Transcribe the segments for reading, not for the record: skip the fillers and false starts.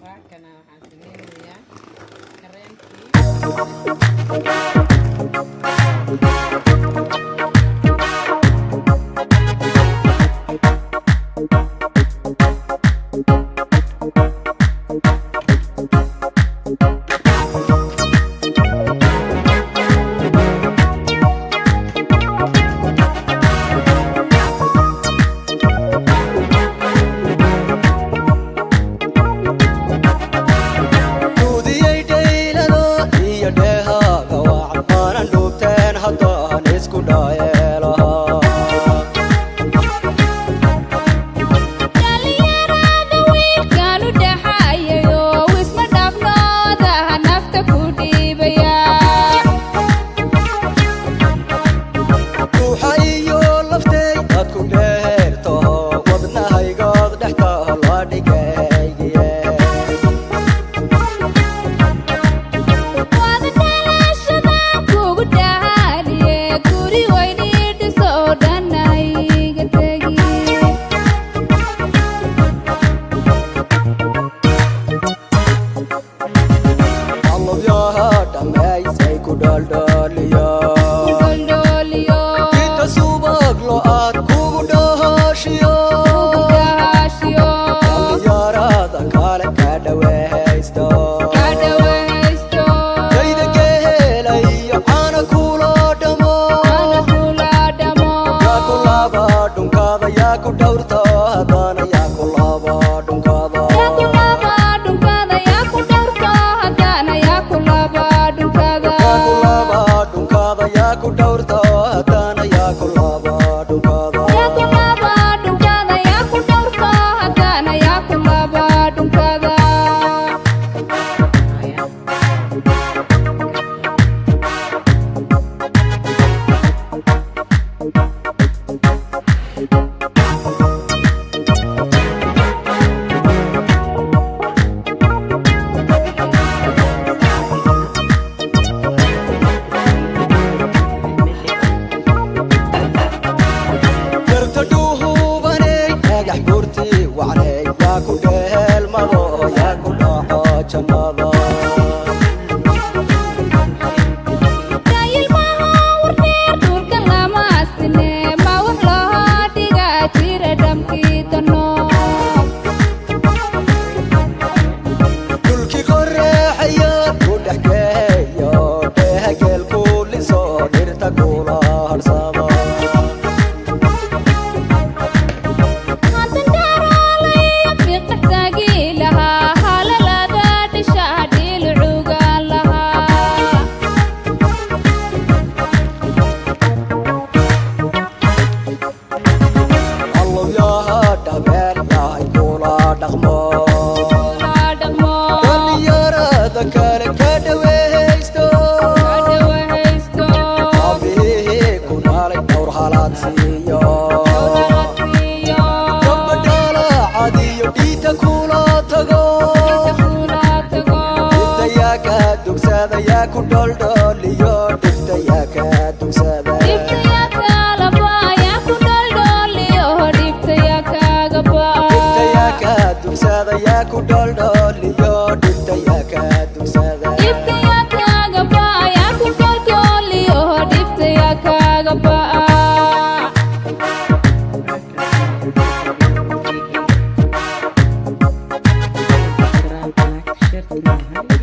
Raakana waxaan sameynayaa kareenkii.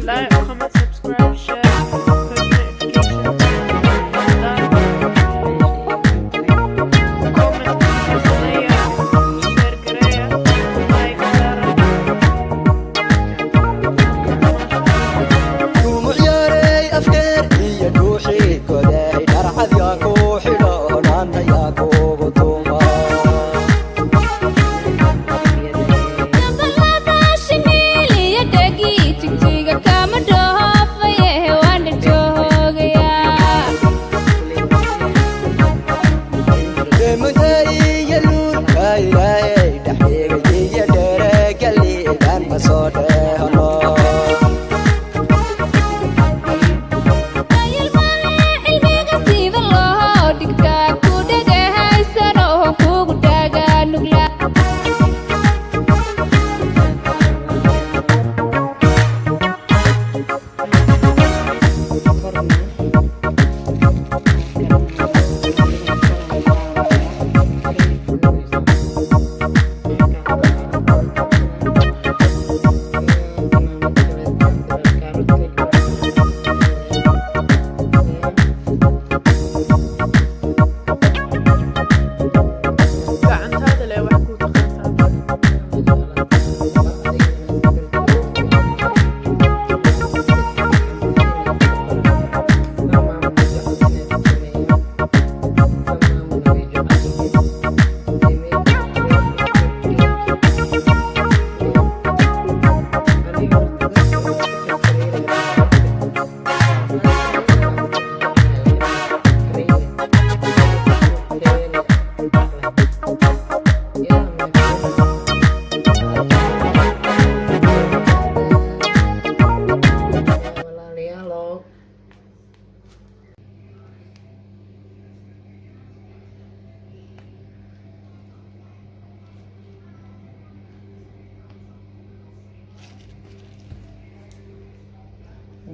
Like, comment, subscribe, share, post notifications.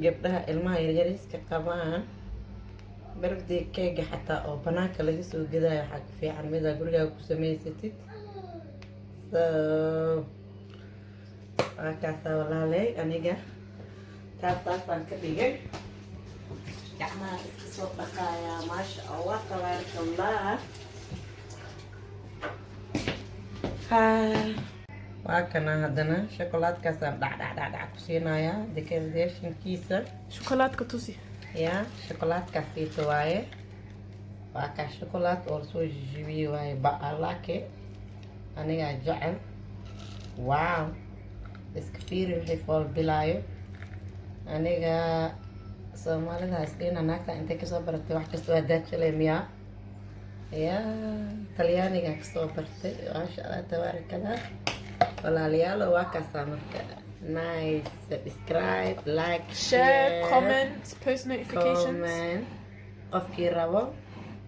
gabdhaha ilmaha yaryariska qabaan birthday cake xataa oo banaanka laga soo gadayo waxaa ka fiican mida gurigaaga ku samaysatid. So waa kaasaa walaaley aniga taasaasaan ka dhigay. gacmaha iska soo dhaqaaya maasha allah tabaaraka allah. waa kana haddana shokolaadkaasaan dhac ku siinayaa decorationkiisa. Shokolaadka tusi. ya shokolaadkaasiita waaye waa kaa shokolaad oo lasoo jijibiyey waaye ba'alake anigaa jecel. wow iska fiiri wixii fool bilaayo. aniga soomaalidaas dhina naagta intay kasoo baratay wax kastoo hadaajale miyaa ya talyaaniga kasoo bartay maasha allah tabaarakallah. walaalayaalo waa kaasaa marka nice. Subscribe, like, Share, comment, post notifications. comment. qofkii rabo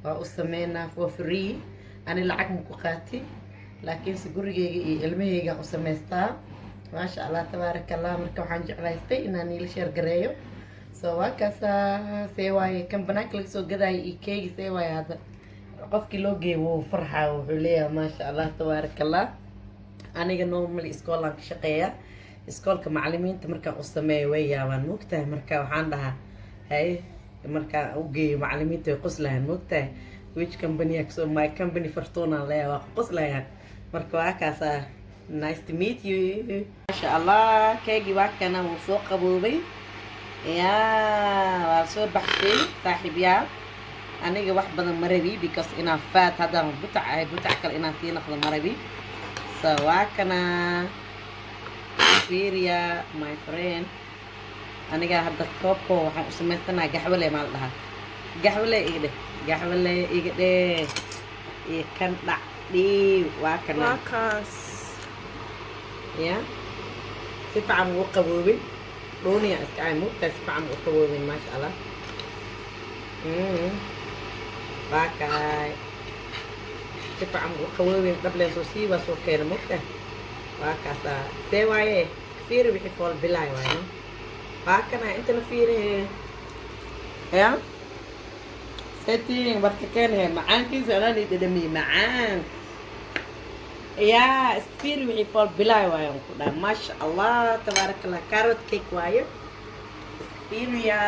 waa u sameynaa for free. ani lacag ma ku qaati laakiinse gurigeyga iyo ilmaheyga u samaystaa. maasha allah tabaarakallah. marka waxaan jeclaystay inaan ila sheer gareeyo. so waa kaasaa see waaye kan banaanka laga soo gadaayo iyo keegi see waaye hadda qofkii loo geeyo wuu farxaa wuxuu leeyahay maasha allah tabaarakallah. aniga normally iskoolaan ka shaqeeya. iskoolka macalimiinta markaan u sameeyo way yaabaan moogtahay. marka waxaan dhahaa hay markaan u geeyo macalimiinta way qoslahaan moogtahay. which company so my company Fortuna leeyahay waa qoslayaan. marka waa kaasaa nice to meet you. maasha allah keegi waa kana wuu soo qaboobay. ya waa soo baxshay saaxiibyaal. aniga wax badan ma rabi because inaan faat haddaan butac kale inaan sii noqdo ma rabi. so waa kana fiiriya my friend. aniga hadda koobko waxaan u samaysanaha gaxwale maa la dhahaa. gaxwale iga dheh iyo kan dhac dhiiw waa kana. Waa kaas. ya si fiican ugu qaboobin dhuuniya iska ay mugtahay si fiican ugu qaboobin maasha allah. waa kaay si fiican ugu qaboobin dhableen soo siiba soo keena mugtahay. waa kaasaa see waaye fiiri wixii fool bilaay waaye. waa kana intana fiiri ya setting barka keenahe macaankiisa anaan i dhadhamiyey macaan. ya iska fiiri wixii fool bilaay waaye aan ku dhaha maasha allah tabaarakallah. carrot cake waaye iska fiiriya.